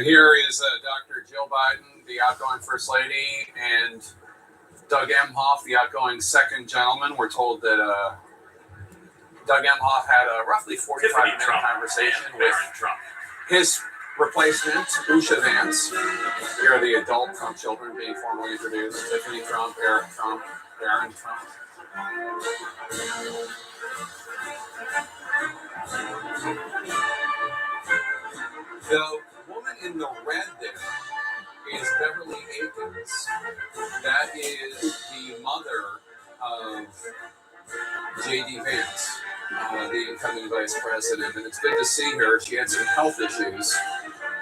here is Dr. Jill Biden, the outgoing First Lady, and Doug Emhoff, the outgoing second gentleman. We're told that Doug Emhoff had a roughly 45-minute conversation with his replacement, Usha Vance. Here are the adult Trump children being formally introduced. Tiffany Trump, Eric Trump, Barron Trump. The woman in the red there is Beverly Akins. That is the mother of JD Vance, the incoming vice president. And it's good to see her. She had some health issues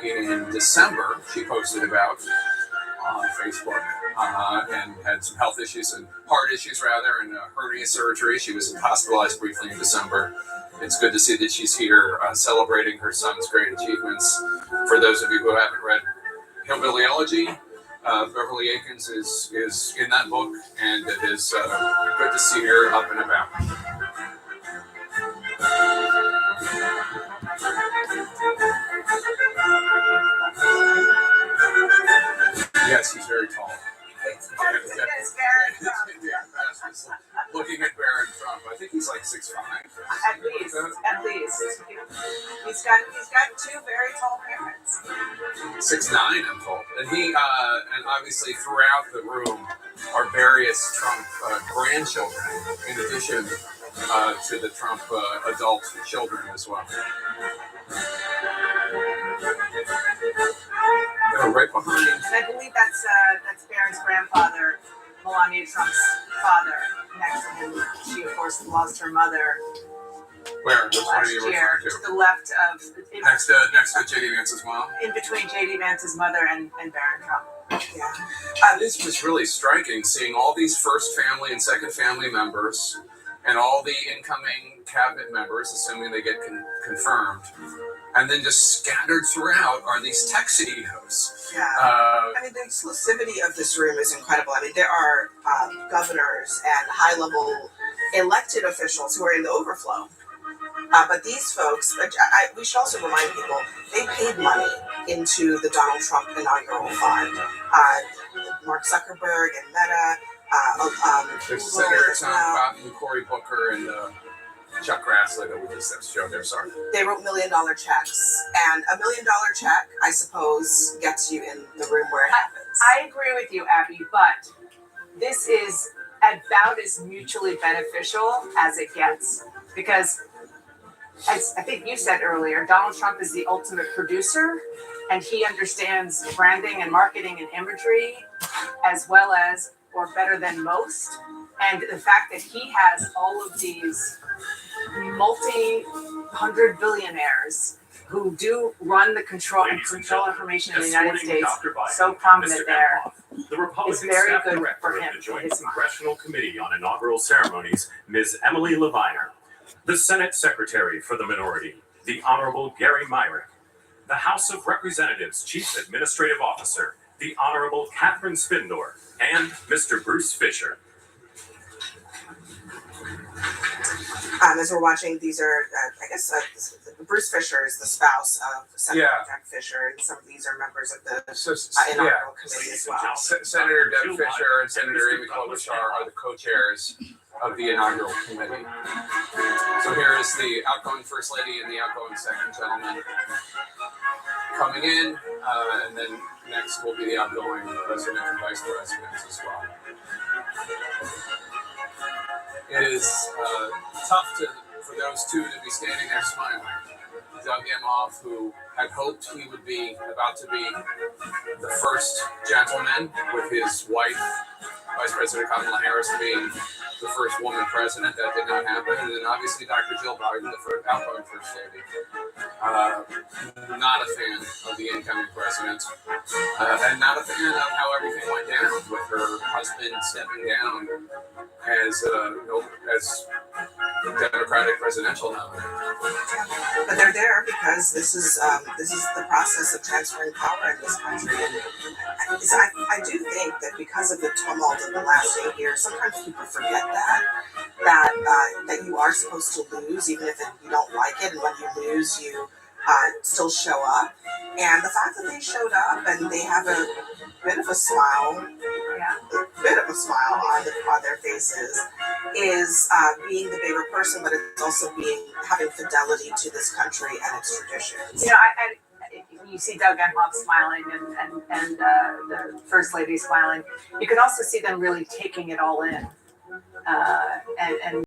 in December, she posted about on Facebook, and had some health issues and heart issues, rather, and hernia surgery. She was hospitalized briefly in December. It's good to see that she's here celebrating her son's great achievements. For those of you who haven't read Hillbilly Elegy, Beverly Akins is in that book, and it is good to see her up and about. Yes, he's very tall. Looking at Barron Trump, I think he's like 6'5". At least. He's got two very tall parents. 6'9", I'm told. And and obviously throughout the room are various Trump grandchildren, in addition to the Trump adult children as well. Right behind. And I believe that's Barron's grandfather, Melania Trump's father. Next to him, she of course lost her mother. Where? Which one are you referring to? To the left of. Next to JD Vance's mom. In between JD Vance's mother and Barron Trump. Yeah. This was really striking, seeing all these first family and second family members, and all the incoming cabinet members, assuming they get confirmed. And then just scattered throughout are these tech CEOs. Yeah. I mean, the exclusivity of this room is incredible. I mean, there are governors and high-level elected officials who are in the overflow. But these folks, we should also remind people, they paid money into the Donald Trump inaugural fund. Mark Zuckerberg and Meta. There's Senator Tom Cotton, Cory Booker, and Chuck Grassley that we just showed there. Sorry. They wrote $1 million checks, and $1 million check, I suppose, gets you in the room where it happens. I agree with you, Abby, but this is about as mutually beneficial as it gets, because, as I think you said earlier, Donald Trump is the ultimate producer, and he understands branding and marketing and imagery as well as, or better than most. And the fact that he has all of these multi-hundred billionaires who do run the control information in the United States, so prominent there, the Republican it's very staff good director for him. of the Joint Congressional Committee on Inaugural Ceremonies, Ms. Emily Leviner, the Senate Secretary for the Minority, the Honorable Gary Myrick, the House of Representatives Chief Administrative Officer, the Honorable Catherine Spindor, and Mr. Bruce Fisher. As we're watching, these are, Bruce Fisher is the spouse of Senator Deb Fisher, and some of these are members of the inaugural committee as well. Senator Deb Fisher and Senator Amy Klobuchar are the co-chairs of the inaugural committee. So here is the outgoing First Lady and the outgoing second gentleman coming in, and then next will be the outgoing President and Vice Presidents as well. It is tough for those two to be standing there smiling. Doug Emhoff, who had hoped he would be about to be the first gentleman, with his wife, Vice President Kamala Harris, being the first woman president. That did not happen. And then obviously Dr. Jill Biden, the outgoing First Lady, not a fan of the incoming president, and not a fan of how everything went down with her husband stepping down as Democratic presidential nominee. But they're there because this is the process of transferring power in this country. And I do think that because of the tumult of the last 8 years, sometimes people forget that you are supposed to lose, even if you don't like it. And when you lose, you still show up. And the fact that they showed up and they have a bit of a smile, on their faces, is being the bigger person, but it's also having fidelity to this country and its traditions. You know, you see Doug Emhoff smiling and the First Lady smiling. You can also see them really taking it all in, and